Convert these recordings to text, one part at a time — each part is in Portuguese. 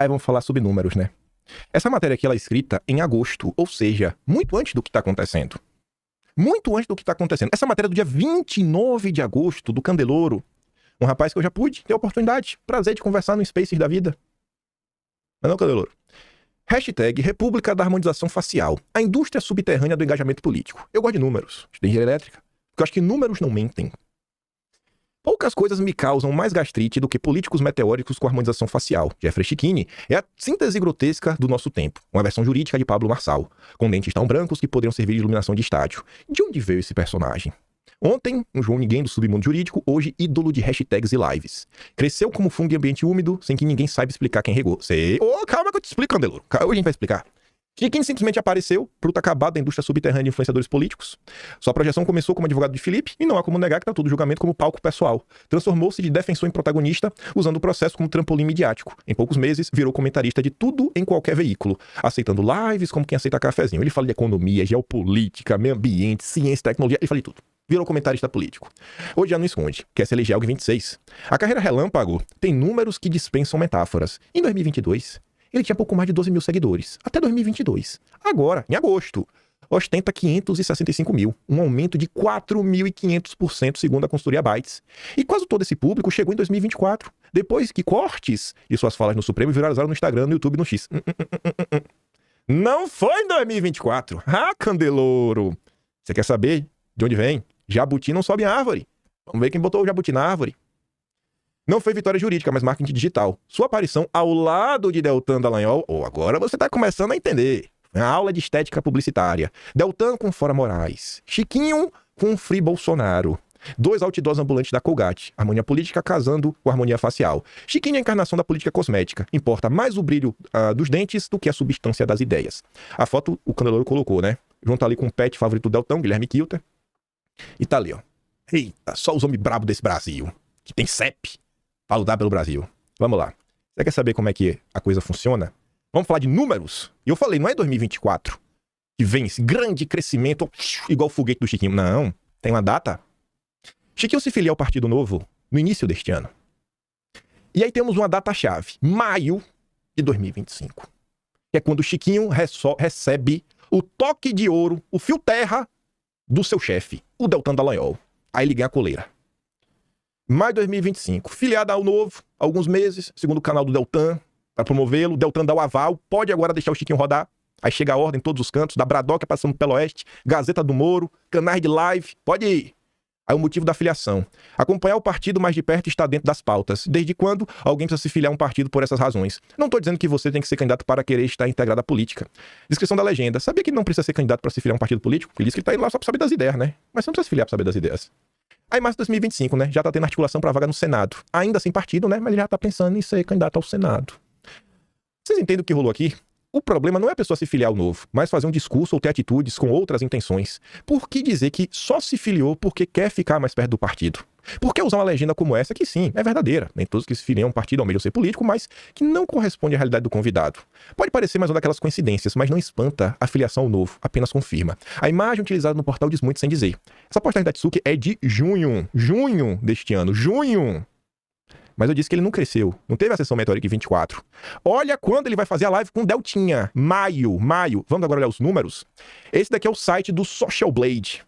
Aí vamos falar sobre números, né? Essa matéria aqui, ela é escrita em agosto, ou seja, muito antes do que tá acontecendo. Muito antes do que tá acontecendo. Essa matéria é do dia 29 de agosto, do Candeloro. Um rapaz que eu já pude ter a oportunidade, prazer de conversar no Spaces da vida. Não, Candeloro? Hashtag República da Harmonização Facial. A indústria subterrânea do engajamento político. Eu gosto de números, de engenharia elétrica, porque eu acho que números não mentem. Poucas coisas me causam mais gastrite do que políticos meteóricos com harmonização facial. Jeffrey Schichini é a síntese grotesca do nosso tempo, uma versão jurídica de Pablo Marçal, com dentes tão brancos que poderiam servir de iluminação de estádio. De onde veio esse personagem? Ontem, um João Ninguém do submundo jurídico, hoje ídolo de hashtags e lives. Cresceu como fungo em ambiente úmido, sem que ninguém saiba explicar quem regou. Sei... calma que eu te explico, Candeloro. Hoje a gente vai explicar. Schichini simplesmente apareceu, fruto acabado da indústria subterrânea de influenciadores políticos. Sua projeção começou como advogado de Felipe, e não há como negar que tratou do julgamento como palco pessoal. Transformou-se de defensor em protagonista, usando o processo como trampolim midiático. Em poucos meses, virou comentarista de tudo em qualquer veículo, aceitando lives como quem aceita cafezinho. Ele fala de economia, geopolítica, meio ambiente, ciência, tecnologia, ele fala de tudo. Virou comentarista político. Hoje já não esconde, quer se eleger algo em 26. A carreira relâmpago tem números que dispensam metáforas. Em 2022... ele tinha pouco mais de 12 mil seguidores, até 2022. Agora, em agosto, ostenta 565 mil, um aumento de 4.500% segundo a consultoria Bytes. E quase todo esse público chegou em 2024, depois que cortes de suas falas no Supremo viralizaram no Instagram, no YouTube e no X. Não foi em 2024. Ah, Candeloro! Você quer saber de onde vem? Jabuti não sobe em árvore. Vamos ver quem botou o jabuti na árvore. Não foi vitória jurídica, mas marketing digital. Sua aparição ao lado de Deltan Dallagnol, agora você tá começando a entender. Uma aula de estética publicitária. Deltan com Fora Moraes. Chiquinho com Free Bolsonaro. 2 outdoors ambulantes da Colgate. Harmonia política casando com harmonia facial. Chiquinho é a encarnação da política cosmética. Importa mais o brilho dos dentes do que a substância das ideias. A foto o Candeloro colocou, né? Junto ali com o pet favorito do Deltan, Guilherme Kilter. E tá ali, ó. Eita, só os homens brabos desse Brasil. Que tem CEP. Pra lutar pelo Brasil. Vamos lá. Você quer saber como é que a coisa funciona? Vamos falar de números? E eu falei, não é 2024 que vem esse grande crescimento igual o foguete do Chiquinho. Não. Tem uma data. Chiquinho se filia ao Partido Novo no início deste ano. E aí temos uma data-chave. Maio de 2025. Que é quando o Chiquinho recebe o toque de ouro, o fio terra do seu chefe, o Deltan Dallagnol. Aí ele ganha a coleira. Maio de 2025, filiada ao Novo, alguns meses, segundo o canal do Deltan, para promovê-lo. Deltan dá o aval, pode agora deixar o Chiquinho rodar. Aí chega a ordem em todos os cantos, da Bradock passando pelo Oeste, Gazeta do Moro, canais de live, pode ir. Aí o motivo da filiação. Acompanhar o partido mais de perto está dentro das pautas. Desde quando alguém precisa se filiar a um partido por essas razões? Não estou dizendo que você tem que ser candidato para querer estar integrado à política. Descrição da legenda. Sabia que não precisa ser candidato para se filiar a um partido político? Ele disse que ele está indo lá só para saber das ideias, né? Mas você não precisa se filiar para saber das ideias. Aí, março de 2025, né? Já tá tendo articulação para vaga no Senado. Ainda sem partido, né? Mas ele já tá pensando em ser candidato ao Senado. Vocês entendem o que rolou aqui? O problema não é a pessoa se filiar ao Novo, mas fazer um discurso ou ter atitudes com outras intenções. Por que dizer que só se filiou porque quer ficar mais perto do partido? Por que usar uma legenda como essa que sim, é verdadeira? Nem todos que se filiam a um partido almejam ser político, mas que não corresponde à realidade do convidado. Pode parecer mais uma daquelas coincidências, mas não espanta a filiação ao Novo, apenas confirma. A imagem utilizada no portal diz muito sem dizer. Essa postagem da Tsuki é de junho deste ano, junho! Mas eu disse que ele não cresceu. Não teve a sessão meteórica em 24. Olha quando ele vai fazer a live com Deltinha. Maio. Vamos agora olhar os números? Esse daqui é o site do Social Blade.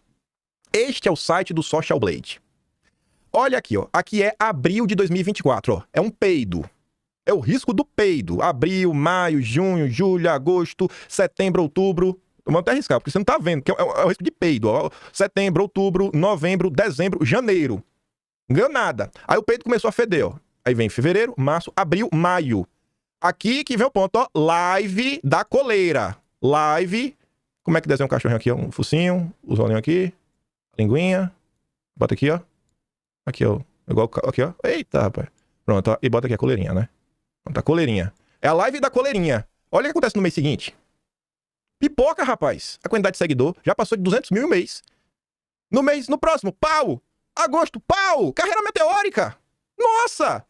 Este é o site do Social Blade. Olha aqui, ó. Aqui é abril de 2024, ó. É um peido. É o risco do peido. Abril, maio, junho, julho, agosto, setembro, outubro. Vamos até arriscar, porque você não tá vendo. Que é o risco de peido, ó. Setembro, outubro, novembro, dezembro, janeiro. Não ganhou nada. Aí o peito começou a feder, ó. Aí vem fevereiro, março, abril, maio. Aqui que vem o ponto, ó. Live da coleira. Live. Como é que desenha um cachorrinho aqui, ó? Um focinho, os olhinhos aqui. Linguinha. Bota aqui, ó. Aqui, ó. Igual aqui, ó. Eita, rapaz. Pronto, ó. E bota aqui a coleirinha, né? Pronto, a coleirinha. É a live da coleirinha. Olha o que acontece no mês seguinte. Pipoca, rapaz. A quantidade de seguidor já passou de 200 mil no mês. No próximo, pau. Agosto, pau. Carreira meteórica. Nossa.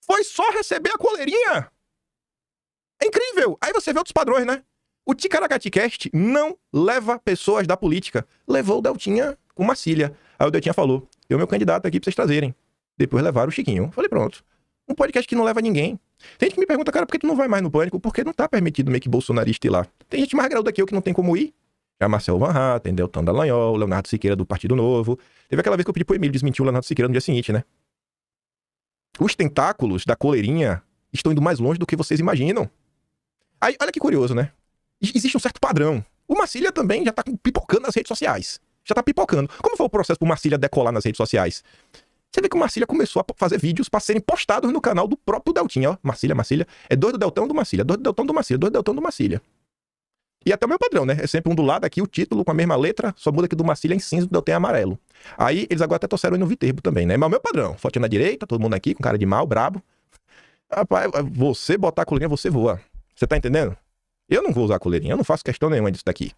Foi só receber a coleirinha. É incrível. Aí você vê outros padrões, né? O Ticaracaticast não leva pessoas da política. Levou o Deltinha com Marcília. Aí o Deltinha falou, eu meu candidato aqui pra vocês trazerem. Depois levaram o Chiquinho. Falei, pronto. Um podcast que não leva ninguém. Tem gente que me pergunta, cara, por que tu não vai mais no Pânico? Porque não tá permitido meio que bolsonarista ir lá. Tem gente mais graúda que eu que não tem como ir. Já Marcel Van Hatten, Deltan Dallagnol, Leonardo Siqueira do Partido Novo. Teve aquela vez que eu pedi pro Emílio desmentir o Leonardo Siqueira no dia seguinte, né? Os tentáculos da coleirinha estão indo mais longe do que vocês imaginam. Aí, olha que curioso, né? Existe um certo padrão. O Marcília também já tá pipocando nas redes sociais. Já tá pipocando. Como foi o processo pro Marcília decolar nas redes sociais? Você vê que o Marcília começou a fazer vídeos pra serem postados no canal do próprio Deltinha, ó. Marcília. É dois do Deltão do Marcília, dois do Deltão do Marcília, dois do Deltão do Marcília. E até o meu padrão, né? É sempre um do lado aqui, o título com a mesma letra, só muda que do Marcília em cinza, do Deltão é amarelo. Aí eles agora até trouxeram aí no Viterbo também, né? Mas o meu padrão, fotinha na direita, todo mundo aqui com cara de mal, brabo. Rapaz, você botar a coleirinha, você voa. Você tá entendendo? Eu não vou usar a coleirinha, eu não faço questão nenhuma disso daqui.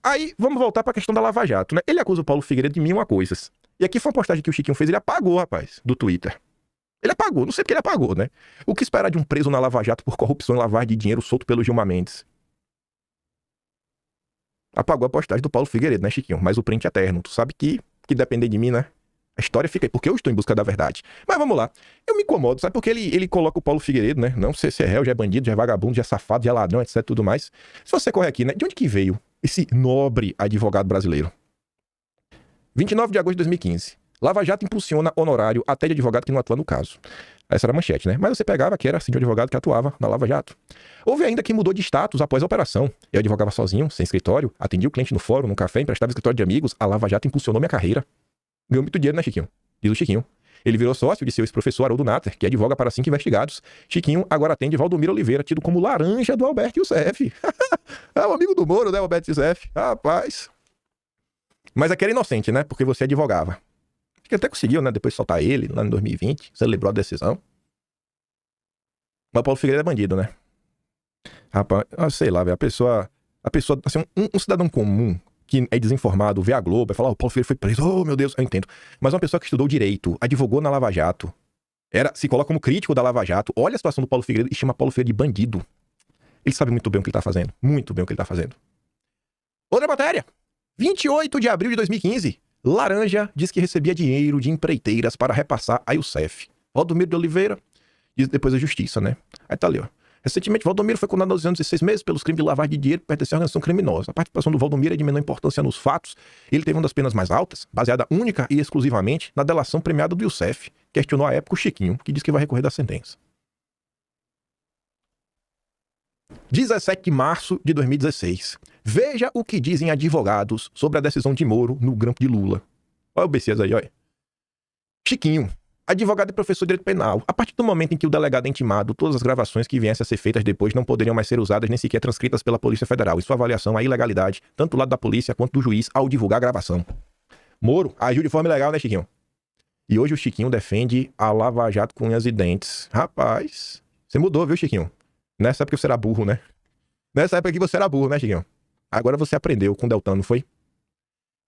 Aí, vamos voltar pra questão da Lava Jato, né? Ele acusa o Paulo Figueiredo de mil uma coisas. E aqui foi uma postagem que o Chiquinho fez, ele apagou, rapaz, do Twitter. Ele apagou, não sei porque ele apagou, né? O que esperar de um preso na Lava Jato por corrupção e lavagem de dinheiro solto pelo Gilmar Mendes? Apagou a postagem do Paulo Figueiredo, né, Chiquinho? Mas o print é eterno. Tu sabe que depender de mim, né? A história fica aí, porque eu estou em busca da verdade. Mas vamos lá. Eu me incomodo, sabe? Porque ele coloca o Paulo Figueiredo, né? Não sei se é réu, já é bandido, já é vagabundo, já é safado, já é ladrão, etc, tudo mais. Se você corre aqui, né? De onde que veio esse nobre advogado brasileiro? 29 de agosto de 2015. Lava Jato impulsiona honorário até de advogado que não atua no caso. Essa era a manchete, né? Mas você pegava que era assim de um advogado que atuava na Lava Jato. Houve ainda quem mudou de status após a operação. Eu advogava sozinho, sem escritório, atendia o cliente no fórum, no café, emprestava escritório de amigos. A Lava Jato impulsionou minha carreira. Ganhou muito dinheiro, né, Chiquinho? Diz o Chiquinho. Ele virou sócio de seu ex-professor Haroldo Natter, que advoga para 5 investigados. Chiquinho agora atende Valdomiro Oliveira, tido como laranja do Alberto Youssef. É um amigo do Moro, né, Alberto Youssef? Rapaz. Mas aquele era inocente, né? Porque você advogava. Acho que até conseguiu, né? Depois de soltar ele, lá em 2020. Celebrou a decisão. Mas o Paulo Figueiredo é bandido, né? Rapaz, sei lá, velho. A pessoa assim, um cidadão comum que é desinformado, vê a Globo e fala, o Paulo Figueiredo foi preso, oh meu Deus, eu entendo. Mas uma pessoa que estudou direito, advogou na Lava Jato, se coloca como crítico da Lava Jato, olha a situação do Paulo Figueiredo e chama Paulo Figueiredo de bandido. Ele sabe muito bem o que ele tá fazendo. Muito bem o que ele tá fazendo. Outra matéria. 28 de abril de 2015. Laranja diz que recebia dinheiro de empreiteiras para repassar a Youssef. Valdomiro de Oliveira diz depois a justiça, né? Aí tá ali, ó. Recentemente, Valdomiro foi condenado a 12 anos e 6 meses pelos crimes de lavagem de dinheiro e pertencer à organização criminosa. A participação do Valdomiro é de menor importância nos fatos. Ele teve uma das penas mais altas, baseada única e exclusivamente na delação premiada do Youssef. Questionou à época o Chiquinho, que diz que vai recorrer da sentença. 17 de março de 2016. Veja o que dizem advogados sobre a decisão de Moro no grampo de Lula. Olha o Bessias aí, olha. Chiquinho, advogado e professor de direito penal. A partir do momento em que o delegado é intimado, todas as gravações que viessem a ser feitas depois não poderiam mais ser usadas nem sequer transcritas pela Polícia Federal. E sua avaliação à ilegalidade, tanto do lado da polícia quanto do juiz, ao divulgar a gravação. Moro agiu de forma ilegal, né, Chiquinho? E hoje o Chiquinho defende a Lava Jato com unhas e dentes. Rapaz, você mudou, viu, Chiquinho? Nessa época você era burro, né? Nessa época que você era burro, né, Chiquinho? Agora você aprendeu com o Deltan, não foi?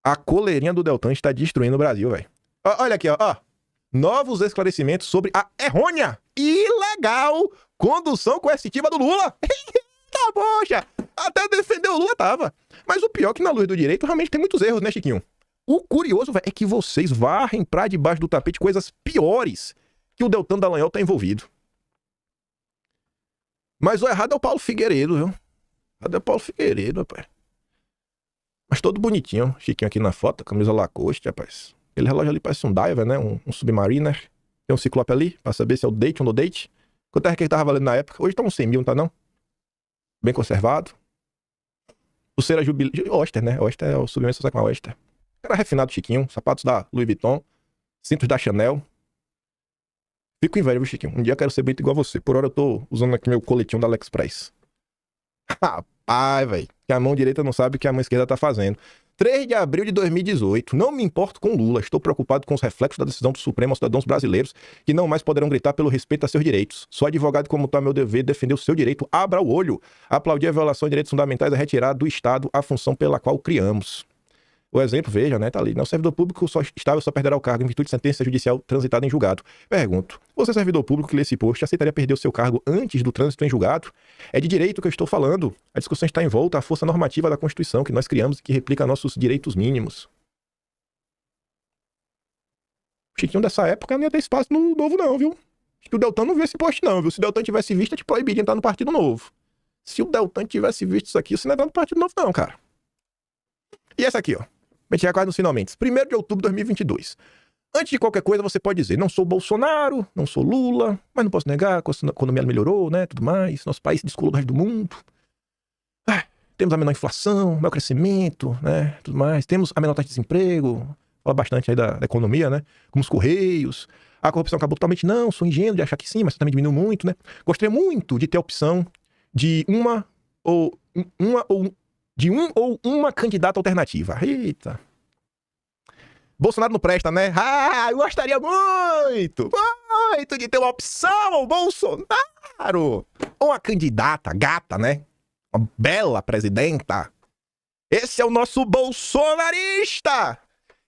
A coleirinha do Deltan está destruindo o Brasil, velho. Olha aqui, ó. Novos esclarecimentos sobre a errônea e ilegal condução coercitiva do Lula. Tá poxa! Até defender o Lula tava. Mas o pior é que na luz do direito realmente tem muitos erros, né, Chiquinho? O curioso, véio, é que vocês varrem pra debaixo do tapete coisas piores que o Deltan Dallagnol tá envolvido. Mas o errado é o Paulo Figueiredo, viu? O errado é o Paulo Figueiredo, rapaz. Mas todo bonitinho, Chiquinho aqui na foto, camisa Lacoste, rapaz. Aquele relógio ali parece um diver, né? Um Submariner. Tem um Ciclope ali, pra saber se é o date ou no date. Quanto é que ele tava valendo na época? Hoje tá uns 100 mil, não tá não? Bem conservado. Pulseira Jubilee. Oster, né? Oster é o submissa, só com a Oster. Cara refinado, Chiquinho. Sapatos da Louis Vuitton. Cintos da Chanel. Fico com inveja, viu, Chiquinho? Um dia eu quero ser bonito igual a você. Por hora eu tô usando aqui meu coletinho da AliExpress. Rapaz, velho. Que a mão direita não sabe o que a mão esquerda tá fazendo. 3 de abril de 2018. Não me importo com Lula. Estou preocupado com os reflexos da decisão do Supremo aos cidadãos brasileiros que não mais poderão gritar pelo respeito a seus direitos. Sou advogado, como tá meu dever, defender o seu direito. Abra o olho. Aplaudir a violação de direitos fundamentais é retirar do Estado a função pela qual criamos. O exemplo, veja, né, tá ali. O servidor público só perderá o cargo em virtude de sentença judicial transitada em julgado. Pergunto, você, servidor público que lê esse post, aceitaria perder o seu cargo antes do trânsito em julgado? É de direito que eu estou falando. A discussão está em volta à força normativa da Constituição que nós criamos e que replica nossos direitos mínimos. O Chiquinho dessa época não ia ter espaço no novo não, viu? Acho que o Deltan não viu esse post não, viu? Se o Deltan tivesse visto, é te proibir de entrar no Partido Novo. Se o Deltan tivesse visto isso aqui, você não entra no Partido Novo não, cara. E essa aqui, ó. A gente já quase nos finalmente. 1º de outubro de 2022. Antes de qualquer coisa, você pode dizer, não sou Bolsonaro, não sou Lula, mas não posso negar que a economia melhorou, né, tudo mais. Nosso país se descolou do resto do mundo. Temos a menor inflação, maior crescimento, né, tudo mais. Temos a menor taxa de desemprego. Fala bastante aí da economia, né, como os Correios. A corrupção acabou totalmente, não, sou ingênuo de achar que sim, mas também diminuiu muito, né. Gostaria muito de ter a opção de um ou uma candidata alternativa. Eita. Bolsonaro não presta, né? Eu gostaria muito de ter uma opção, Bolsonaro. Ou uma candidata, gata, né? Uma bela presidenta. Esse é o nosso bolsonarista.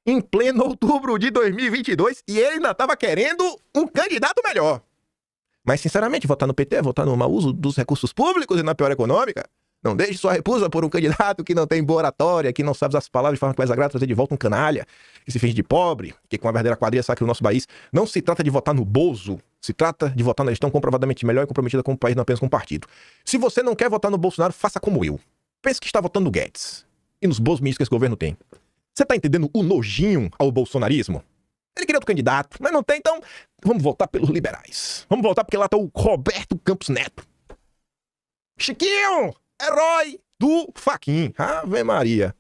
Em pleno outubro de 2022. E ele ainda estava querendo um candidato melhor. Mas, sinceramente, votar no PT é votar no mau uso dos recursos públicos e na pior econômica. Não deixe sua repusa por um candidato que não tem boa oratória, que não sabe usar as palavras de forma que mais agrada, trazer de volta um canalha, que se finge de pobre, que com a verdadeira quadrilha sacra o nosso país. Não se trata de votar no Bozo, se trata de votar na gestão comprovadamente melhor e comprometida com o país, não apenas com o partido. Se você não quer votar no Bolsonaro, faça como eu. Pense que está votando no Guedes e nos bons ministros que esse governo tem. Você tá entendendo o nojinho ao bolsonarismo? Ele queria outro candidato, mas não tem, então vamos votar pelos liberais. Vamos votar porque lá tá o Roberto Campos Neto. Chiquinho! Herói do Fachin. Ave Maria.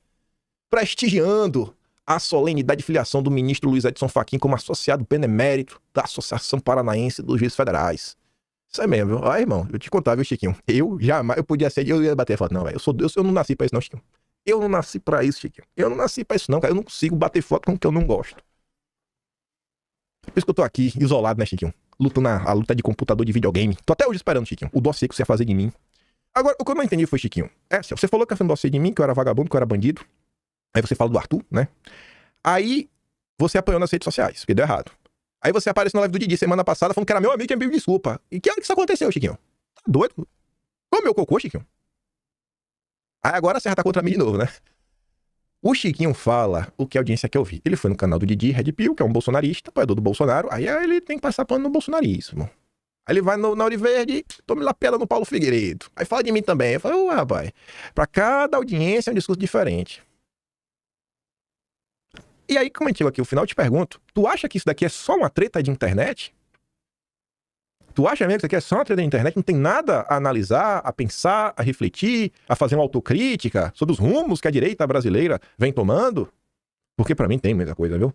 Prestigiando a solenidade de filiação do ministro Luiz Edson Fachin como associado benemérito da Associação Paranaense dos Juízes Federais. Isso é mesmo, viu? Ó, irmão, eu te contar, viu, Chiquinho? Eu podia ser, eu ia bater foto, não, velho. Eu não nasci pra isso, não, Chiquinho. Eu não nasci pra isso, Chiquinho. Eu não nasci pra isso, não, cara. Eu não consigo bater foto com o que eu não gosto. Por isso que eu tô aqui, isolado, né, Chiquinho? Lutando a luta de computador de videogame. Tô até hoje esperando, Chiquinho, o dossiê que você ia fazer de mim. Agora, o que eu não entendi foi, Chiquinho, você falou que ia fazer um dossiê de mim, que eu era vagabundo, que eu era bandido. Aí você fala do Arthur, né? Aí você apanhou nas redes sociais, porque deu errado. Aí você apareceu na live do Didi semana passada falando que era meu amigo e me pediu desculpa. E que hora que isso aconteceu, Chiquinho? Tá doido? Foi o meu cocô, Chiquinho? Aí agora acerta contra mim de novo, né? O Chiquinho fala o que a audiência quer ouvir. Ele foi no canal do Didi Red Pill, que é um bolsonarista, apoiador do Bolsonaro. Aí ele tem que passar pano no bolsonarismo. Aí ele vai na Ouro Verde, tome lapela no Paulo Figueiredo. Aí fala de mim também. Eu falo, rapaz, pra cada audiência é um discurso diferente. E aí, como a gente chegou aqui ao final, eu te pergunto, tu acha que isso daqui é só uma treta de internet? Tu acha mesmo que isso aqui é só uma treta de internet? Não tem nada a analisar, a pensar, a refletir, a fazer uma autocrítica sobre os rumos que a direita brasileira vem tomando? Porque pra mim tem muita coisa, viu?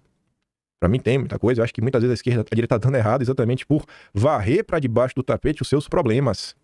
Pra mim tem muita coisa. Eu acho que muitas vezes a direita tá dando errado exatamente por varrer pra debaixo do tapete os seus problemas.